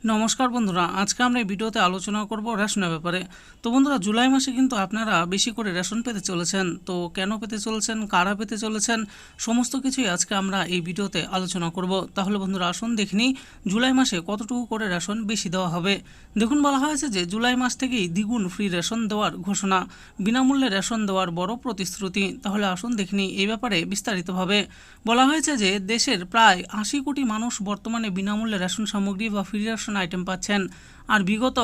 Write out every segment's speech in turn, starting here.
নমস্কার বন্ধুরা, আজকে আমরা এই ভিডিওতে আলোচনা করব রেশনের ব্যাপারে। তো বন্ধুরা, জুলাই মাসে কিন্তু আপনারা বেশি করে রেশন পেতে চলেছেন। তো কেন পেতে চলেছেন, কারা পেতে চলেছেন, সমস্ত কিছুই আজকে আমরা এই ভিডিওতে আলোচনা করব। তাহলে বন্ধুরা আসুন দেখে নিই জুলাই মাসে কতটুকু করে রেশন বেশি দেওয়া হবে। দেখুন, বলা হয়েছে যে জুলাই মাস থেকেই দ্বিগুণ ফ্রি রেশন দেওয়ার ঘোষণা, বিনামূল্যে রেশন দেওয়ার বড় প্রতিশ্রুতি। তাহলে আসুন দেখে নিই এই ব্যাপারে বিস্তারিতভাবে। বলা হয়েছে যে দেশের প্রায় ৮০ কোটি মানুষ বর্তমানে বিনামূল্যে রেশন সামগ্রী বা ফ্রি রেশন আইটেম পাচ্ছেন। আর বিগত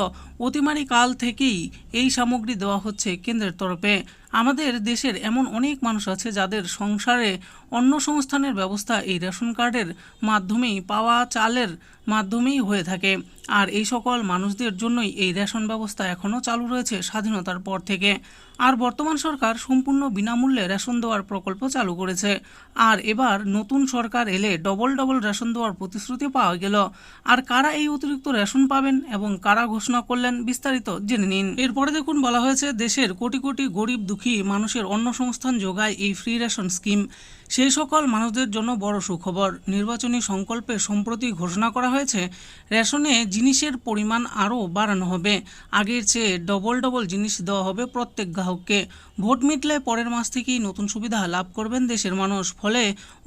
অতিমারি কাল থেকেই এই সামগ্রী দেওয়া হচ্ছে কেন্দ্রের তরফে। আমাদের দেশের এমন অনেক মানুষ আছে যাদের সংসারে অন্ন সংস্থানের ব্যবস্থা এই রেশন কার্ডের মাধ্যমেই, পাওয়া চালের মাধ্যমেই হয়ে থাকে। আর এই সকল মানুষদের জন্যই এই রেশন ব্যবস্থা এখনও চালু রয়েছে স্বাধীনতার পর থেকে। আর বর্তমান সরকার সম্পূর্ণ বিনামূল্যে রেশন দেওয়ার প্রকল্প চালু করেছে। আর এবার নতুন সরকার এলে ডবল রেশন দেওয়ার প্রতিশ্রুতি পাওয়া গেল। আর কারা এই অতিরিক্ত রেশন পাবেন এবং কারা ঘোষণা করলেন, বিস্তারিত জেনে নিন। এরপরে দেখুন, বলা হয়েছে দেশের কোটি কোটি গরিব দুঃখী মানুষের অন্নসংস্থান যোগায় এই ফ্রি রেশন স্কিম। সেই সকল মানুষদের জন্য বড় সুখবর। নির্বাচনী সংকল্পে সম্প্রতি ঘোষণা করা হয়েছে রেশনে জিনিসের পরিমাণ আরও বাড়ানো হবে। আগের চেয়ে ডবল জিনিস দেওয়া হবে প্রত্যেক গ্রাহককে। ভোট মিটলে পরের মাস থেকেই নতুন সুবিধা লাভ করবেন দেশের মানুষ। ফলে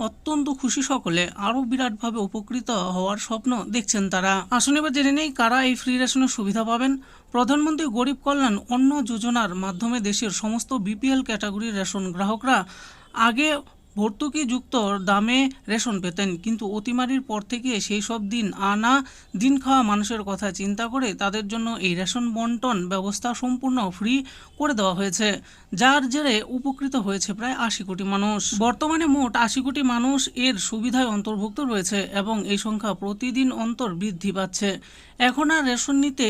অত্যন্ত খুশি সকলে, আরও বিরাটভাবে উপকৃত হওয়ার স্বপ্ন দেখছেন তারা। আসুন এবার জেনে নেই কারা এই ফ্রি রেশনের সুবিধা পাবেন। প্রধানমন্ত্রী গরিব কল্যাণ অন্ন যোজনার মাধ্যমে দেশের সমস্ত বিপিএল ক্যাটাগরির রেশন গ্রাহকরা আগে ভর্তুকিযুক্ত দামে রেশন পেতেন, কিন্তু অতিমারির পর থেকে সেই সব দিন খাওয়া মানুষের কথা চিন্তা করে তাদের জন্য এই রেশন বন্টন ব্যবস্থা সম্পূর্ণ ফ্রি করে দেওয়া হয়েছে, যার জেরে উপকৃত হয়েছে প্রায় ৮০ কোটি মানুষ। বর্তমানে মোট ৮০ কোটি মানুষ এর সুবিধায় অন্তর্ভুক্ত রয়েছে এবং এই সংখ্যা প্রতিদিন অন্তর বৃদ্ধি পাচ্ছে। এখন আর রেশন নিতে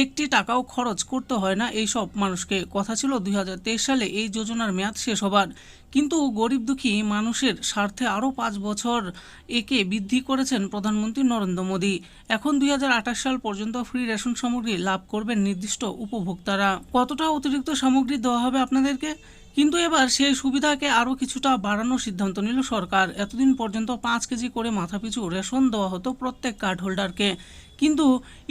একটি টাকাও খরচ করতে হয় না এই সব মানুষকে। কথা ছিল ২০২৩ সালে এই যোজনার মেয়াদ শেষ হবার, কিন্তু গরিব দুঃখী মানুষের স্বার্থে আরও ৫ বছর একে বৃদ্ধি করেছেন প্রধানমন্ত্রী নরেন্দ্র মোদী। এখন ২০২৮ সাল পর্যন্ত ফ্রি রেশন সামগ্রী লাভ করবেন নির্দিষ্ট উপভোক্তারা। কতটা অতিরিক্ত সামগ্রী দেওয়া হবে আপনাদেরকে, কিন্তু এবার সেই সুবিধাকে আরও কিছুটা বাড়ানোর সিদ্ধান্ত নিল সরকার। এতদিন পর্যন্ত ৫ কেজি করে মাথাপিছু রেশন দেওয়া হতো প্রত্যেক কার্ড হোল্ডারকে, কিন্তু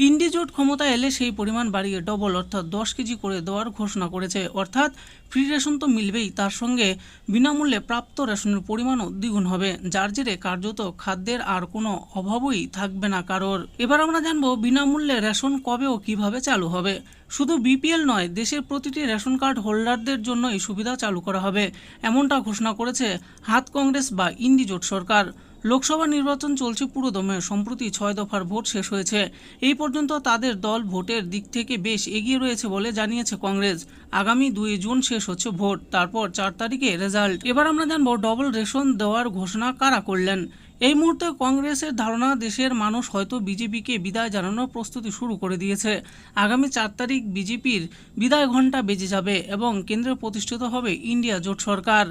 ইন্ডি জোট ক্ষমতা এলে সেই পরিমাণ বাড়িয়ে ডবল অর্থাৎ ১০ কেজি করে দেওয়ার ঘোষণা করেছে। অর্থাৎ ফ্রি রেশন তো মিলবেই, তার সঙ্গে বিনামূল্যে প্রাপ্ত রেশনের পরিমাণও দ্বিগুণ হবে, যার জেরে কার্যত খাদ্যের আর কোনো অভাবই থাকবে না কারোর। এবার আমরা জানবো বিনামূল্যে রেশন কবে ও কিভাবে চালু হবে। শুধু বিপিএল নয়, দেশের প্রতিটি রেশন কার্ড হোল্ডারদের জন্য এই সুবিধা চালু করা হবে, এমনটা ঘোষণা করেছে হাত কংগ্রেস বা ইন্ডি জোট সরকার। লোকসভা নির্বাচন চলছে পুরোদমে। সম্প্রতি ৬ দফার ভোট শেষ হয়েছে। এই পর্যন্ত তাদের দল ভোটের দিক থেকে বেশ এগিয়ে রয়েছে বলে জানিয়েছে কংগ্রেস। আগামী ২ জুন শেষ হচ্ছে ভোট, তারপর ৪ তারিখে রেজাল্ট। এবার আমরা জানবো ডবল রেশন দেওয়ার ঘোষণা কারা করলেন। এই মুহূর্তে কংগ্রেসের ধারণা দেশের মানুষ হয়তো বিজেপিকে বিদায় জানানোর প্রস্তুতি শুরু করে দিয়েছে। আগামী ৪ তারিখ বিজেপির বিদায় ঘণ্টা বেজে যাবে এবং কেন্দ্রে প্রতিষ্ঠিত হবে ইন্ডিয়া জোট সরকার।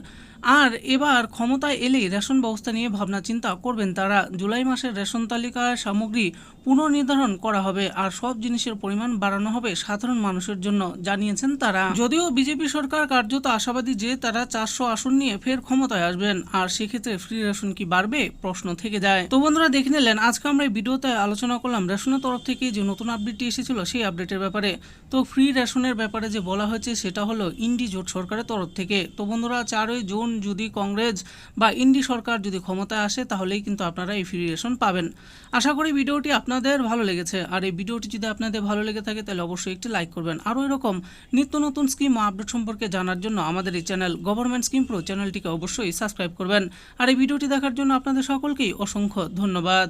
আর এবার ক্ষমতায় এলেই রেশন ব্যবস্থা নিয়ে ভাবনা চিন্তা করবেন তারা। জুলাই মাসের রেশন তালিকার সামগ্রী পুনর্নির্ধারণ করা হবে আর সব জিনিসের পরিমাণ বাড়ানো হবে সাধারণ মানুষের জন্য, জানিয়েছেন তারা। যদিও বিজেপি সরকার কার্যত আশাবাদী যে তারা ৪০০ আসন নিয়ে ফের ক্ষমতায় আসবেন, আর সেক্ষেত্রে ফ্রি রেশন কি বাড়বে প্রশ্ন থেকে যায়। তো বন্ধুরা, দেখে নিলেন আজকে আমরা এই ভিডিওতে আলোচনা করলাম রেশনের তরফ থেকে যে নতুন আপডেটটি এসেছিল সেই আপডেটের ব্যাপারে। তো ফ্রি রেশনের ব্যাপারে যে বলা হয়েছে সেটা হলো ইন্ডি জোট সরকারের তরফ থেকে। তো বন্ধুরা, ৪ই জুন যদি কংগ্রেস বা ইন্ডি সরকার যদি ক্ষমতায় আসে তাহলেই কিন্তু আপনারা এই ফ্রি রেশন পাবেন। আশা করি ভিডিওটি আপনাদের ভালো লেগেছে। আর এই ভিডিওটি যদি আপনাদের ভালো লেগে থাকে তাহলে অবশ্যই একটি লাইক করবেন। আরও এরকম নিত্য নতুন স্কিম ও আপডেট সম্পর্কে জানার জন্য আমাদের এই চ্যানেল গভর্নমেন্ট স্কিম প্রো চ্যানেলটিকে অবশ্যই সাবস্ক্রাইব করবেন। আর এই ভিডিওটি দেখার জন্য আপনাদের সকলকেই অসংখ্য ধন্যবাদ।